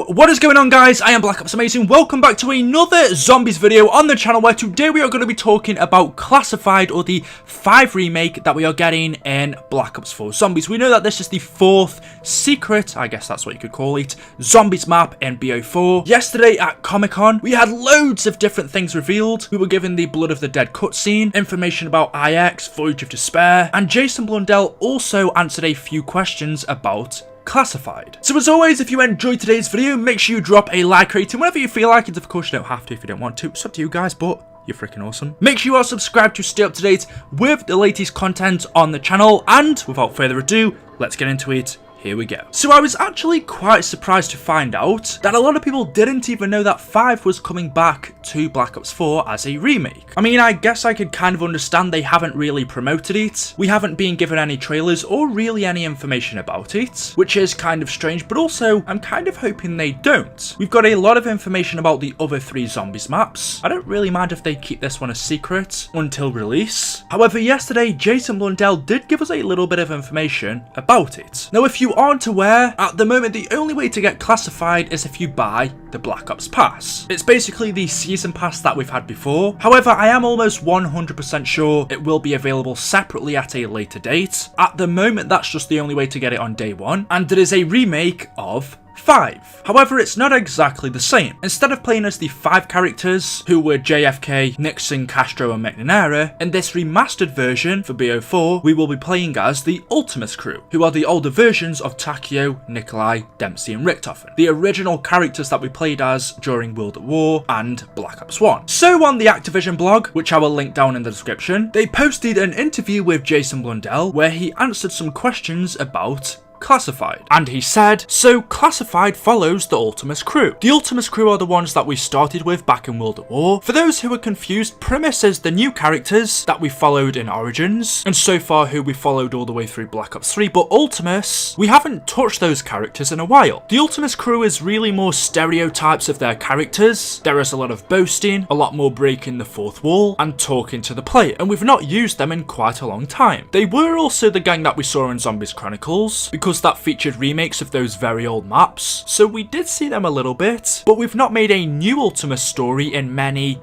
What is going on, guys? I am BlackOpsAmazing. Welcome back to another zombies video on the channel, where today we are going to be talking about Classified, or the 5 remake that we are getting in Black Ops 4 Zombies. We know that this is the 4th secret, I guess that's what you could call it, zombies map in BO4. Yesterday at Comic-Con, we had loads of different things revealed. We were given the Blood of the Dead cutscene, information about IX, Voyage of Despair, and Jason Blundell also answered a few questions about Classified. So as always, if you enjoyed today's video, make sure you drop a like rating whenever you feel like it. Of course, you don't have to if you don't want to. It's up to you guys, but you're freaking awesome. Make sure you are subscribed to stay up to date with the latest content on the channel. And without further ado, let's get into it. Here we go. So I was actually quite surprised to find out that a lot of people didn't even know that 5 was coming back to Black Ops 4 as a remake. I mean, I guess I could kind of understand they haven't really promoted it. We haven't been given any trailers or really any information about it, which is kind of strange, but also I'm kind of hoping they don't. We've got a lot of information about the other 3 zombies maps. I don't really mind if they keep this one a secret until release. However, yesterday Jason Blundell did give us a little bit of information about it. Now, if you aren't aware, at the moment the only way to get Classified is if you buy the Black Ops Pass. It's basically the season pass that we've had before. However, I am almost 100% sure it will be available separately at a later date. At the moment, that's just the only way to get it on day 1, and it is a remake of 5. However, it's not exactly the same. Instead of playing as the 5 characters who were JFK, Nixon, Castro and McNamara, in this remastered version for BO4, we will be playing as the Ultimus crew, who are the older versions of Takeo, Nikolai, Dempsey and Richtofen, the original characters that we played as during World at War and Black Ops 1. So on the Activision blog, which I will link down in the description, they posted an interview with Jason Blundell where he answered some questions about Classified. And he said, so Classified follows the Ultimus crew. The Ultimus crew are the ones that we started with back in World at War. For those who are confused, Primus is the new characters that we followed in Origins, and so far who we followed all the way through Black Ops 3, but Ultimus, we haven't touched those characters in a while. The Ultimus crew is really more stereotypes of their characters. There is a lot of boasting, a lot more breaking the fourth wall, and talking to the player, and we've not used them in quite a long time. They were also the gang that we saw in Zombies Chronicles, because that featured remakes of those very old maps, so we did see them a little bit, but we've not made a new Ultimus story in many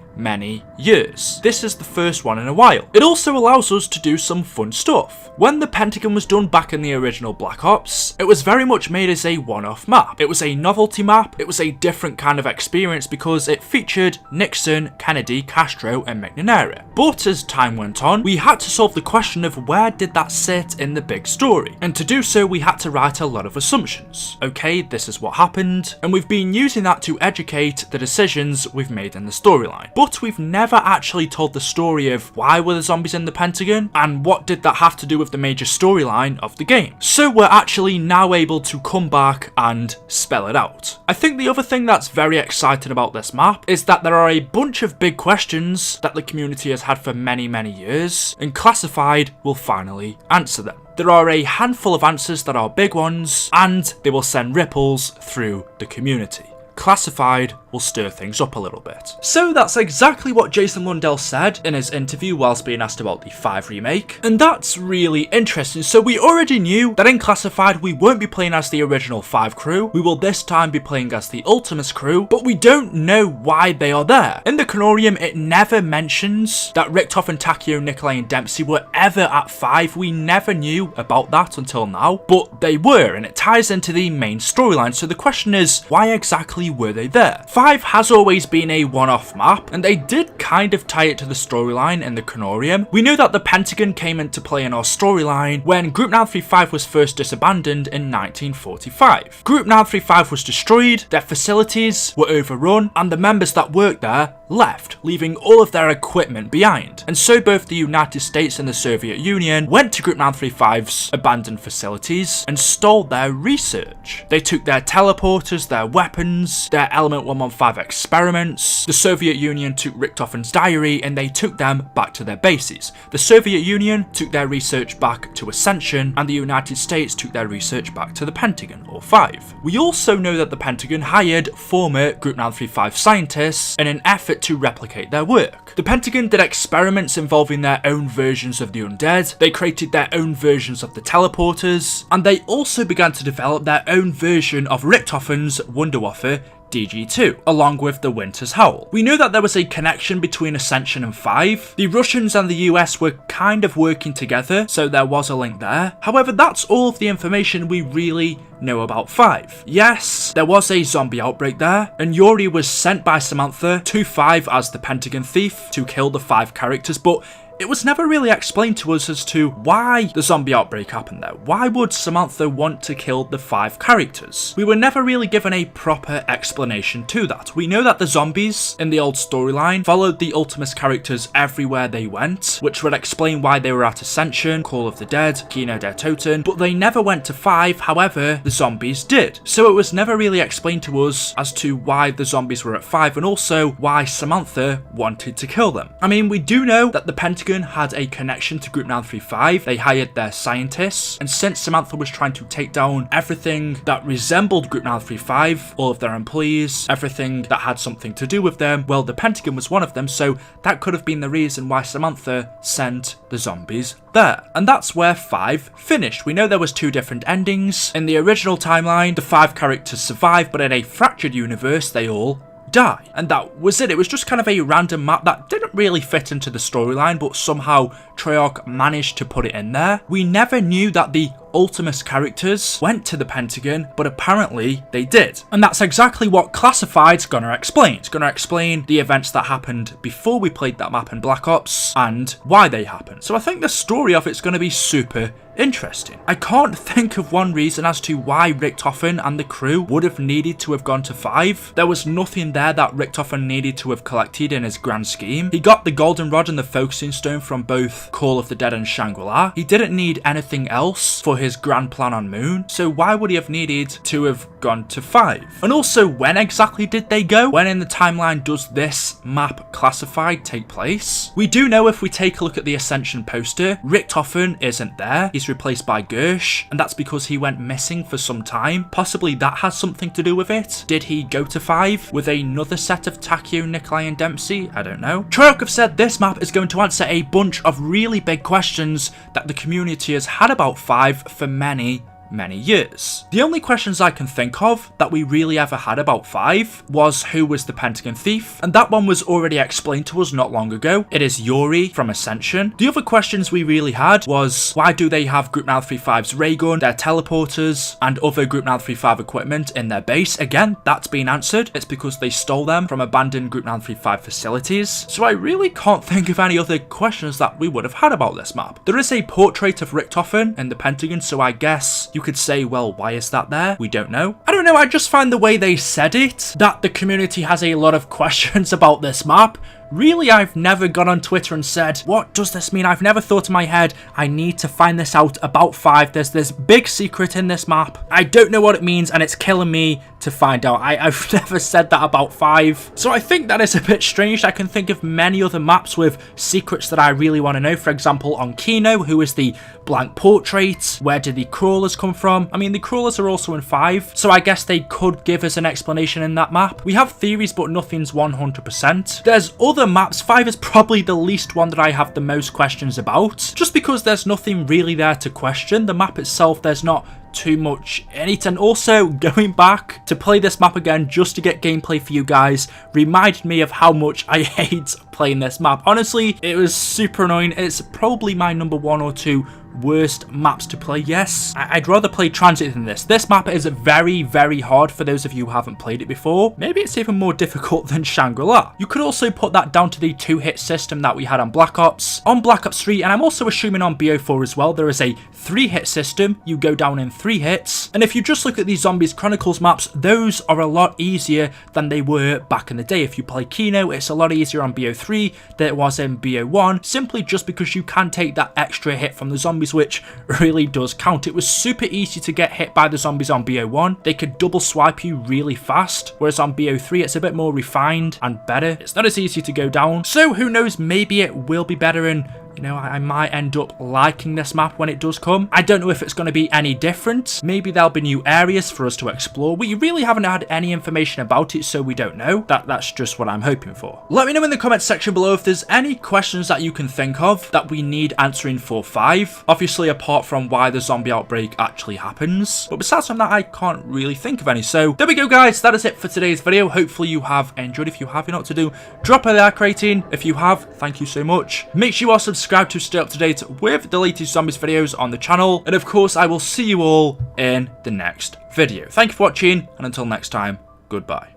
years. This is the first one in a while. It also allows us to do some fun stuff. When the Pentagon was done back in the original Black Ops, it was very much made as a one-off map. It was a novelty map. It was a different kind of experience because it featured Nixon, Kennedy, Castro and McNamara. But as time went on, we had to solve the question of where did that sit in the big story, and to do so we had to write a lot of assumptions. Okay, this is what happened, and we've been using that to educate the decisions we've made in the storyline. But we've never actually told the story of why were the zombies in the Pentagon, and what did that have to do with the major storyline of the game. So we're actually now able to come back and spell it out. I think the other thing that's very exciting about this map is that there are a bunch of big questions that the community has had for many years, and Classified will finally answer them. There are a handful of answers that are big ones, and they will send ripples through the community. Classified will stir things up a little bit. So that's exactly what Jason Blundell said in his interview whilst being asked about the 5 remake, and that's really interesting. So we already knew that in Classified we won't be playing as the original 5 crew, we will this time be playing as the Ultimus crew, but we don't know why they are there. In the Canorium it never mentions that Richtofen, Takeo, Nikolai and Dempsey were ever at 5, we never knew about that until now, but they were, and it ties into the main storyline. So the question is, why exactly were they there? 5 has always been a one-off map, and they did kind of tie it to the storyline in the Canorium. We know that the Pentagon came into play in our storyline when Group 935 was first disbandoned in 1945. Group 935 was destroyed, their facilities were overrun, and the members that worked there left, leaving all of their equipment behind. And so both the United States and the Soviet Union went to Group 935's abandoned facilities and stole their research. They took their teleporters, their weapons, their Element 115 experiments. The Soviet Union took Richtofen's diary and they took them back to their bases. The Soviet Union took their research back to Ascension, and the United States took their research back to the Pentagon, or 5. We also know that the Pentagon hired former Group 935 scientists in an effort it to replicate their work. The Pentagon did experiments involving their own versions of the undead, they created their own versions of the teleporters, and they also began to develop their own version of Richtofen's Wunderwaffe DG2, along with the Winter's Howl. We knew that there was a connection between Ascension and 5. The Russians and the US were kind of working together, so there was a link there. However, that's all of the information we really know about 5. Yes, there was a zombie outbreak there, and Yuri was sent by Samantha to 5 as the Pentagon thief to kill the 5 characters, but it was never really explained to us as to why the zombie outbreak happened there. Why would Samantha want to kill the 5 characters? We were never really given a proper explanation to that. We know that the zombies in the old storyline followed the Ultimus characters everywhere they went, which would explain why they were at Ascension, Call of the Dead, Kino der Toten, but they never went to 5, however, the zombies did. So it was never really explained to us as to why the zombies were at 5 and also why Samantha wanted to kill them. I mean, we do know that the Pentagon had a connection to Group 935, they hired their scientists, and since Samantha was trying to take down everything that resembled Group 935, all of their employees, everything that had something to do with them, well, the Pentagon was one of them, so that could have been the reason why Samantha sent the zombies there. And that's where 5 finished. We know there was 2 different endings. In the original timeline, the 5 characters survived, but in a fractured universe, they all die. And that was it. It was just kind of a random map that didn't really fit into the storyline, but somehow Treyarch managed to put it in there. We never knew that the Ultimus characters went to the Pentagon, but apparently they did. And that's exactly what Classified's gonna explain. It's gonna explain the events that happened before we played that map in Black Ops and why they happened. So I think the story of it's gonna be super interesting. I can't think of one reason as to why Richtofen and the crew would have needed to have gone to 5. There was nothing there that Richtofen needed to have collected in his grand scheme. He got the golden rod and the focusing stone from both Call of the Dead and Shangri-La. He didn't need anything else for his grand plan on Moon, so why would he have needed to have gone to 5? And also, when exactly did they go? When in the timeline does this map Classified take place? We do know if we take a look at the Ascension poster, Richtofen isn't there. He's replaced by Gersh, and that's because he went missing for some time. Possibly that has something to do with it. Did he go to 5 with another set of Takeo, Nikolai and Dempsey? I don't know. Treyarch have said this map is going to answer a bunch of really big questions that the community has had about 5 for many years. The only questions I can think of that we really ever had about 5 was who was the Pentagon thief, and that one was already explained to us not long ago. It is Yuri from Ascension. The other questions we really had was why do they have Group 935's ray gun, their teleporters, and other Group 935 equipment in their base? Again, that's been answered. It's because they stole them from abandoned Group 935 facilities. So I really can't think of any other questions that we would have had about this map. There is a portrait of Richtofen in the Pentagon, so I guess you could say, well, why is that there? We don't know. I don't know, I just find the way they said it, that the community has a lot of questions about this map. Really, I've never gone on Twitter and said, what does this mean? I've never thought in my head, I need to find this out about 5. There's this big secret in this map. I don't know what it means and it's killing me to find out. I've never said that about 5. So I think that is a bit strange. I can think of many other maps with secrets that I really want to know. For example, on Kino, who is the blank portrait? Where did the crawlers come from? I mean, the crawlers are also in 5, so I guess they could give us an explanation in that map. We have theories, but nothing's 100%. There's other maps. 5 is probably the least one that I have the most questions about, just because there's nothing really there to question. The map itself, there's not too much in it, and also going back to play this map again just to get gameplay for you guys reminded me of how much I hate playing this map. Honestly, it was super annoying. It's probably my number 1 or 2 worst maps to play. Yes, I'd rather play Transit than this. This map is very hard for those of you who haven't played it before. Maybe it's even more difficult than Shangri-La. You could also put that down to the 2-hit system that we had on Black Ops. On Black Ops 3, and I'm also assuming on BO4 as well, there is a 3-hit system. You go down in 3 hits. And if you just look at these Zombies Chronicles maps, those are a lot easier than they were back in the day. If you play Kino, it's a lot easier on BO3 than it was in BO1, simply just because you can take that extra hit from the zombies, which really does count. It was super easy to get hit by the zombies on BO1. They could double swipe you really fast, whereas on BO3 it's a bit more refined and better. It's not as easy to go down, so who knows, maybe it will be better in you know, I might end up liking this map when it does come. I don't know if it's going to be any different. Maybe there'll be new areas for us to explore. We really haven't had any information about it, so we don't know. That's just what I'm hoping for. Let me know in the comments section below if there's any questions that you can think of that we need answering for 5. Obviously, apart from why the zombie outbreak actually happens. But besides from that, I can't really think of any. So there we go, guys. That is it for today's video. Hopefully you have enjoyed. If you have, you know what to do. Drop a like rating. If you have, thank you so much. Make sure you are subscribed to stay up to date with the latest zombies videos on the channel. And of course, I will see you all in the next video. Thank you for watching, and until next time, goodbye.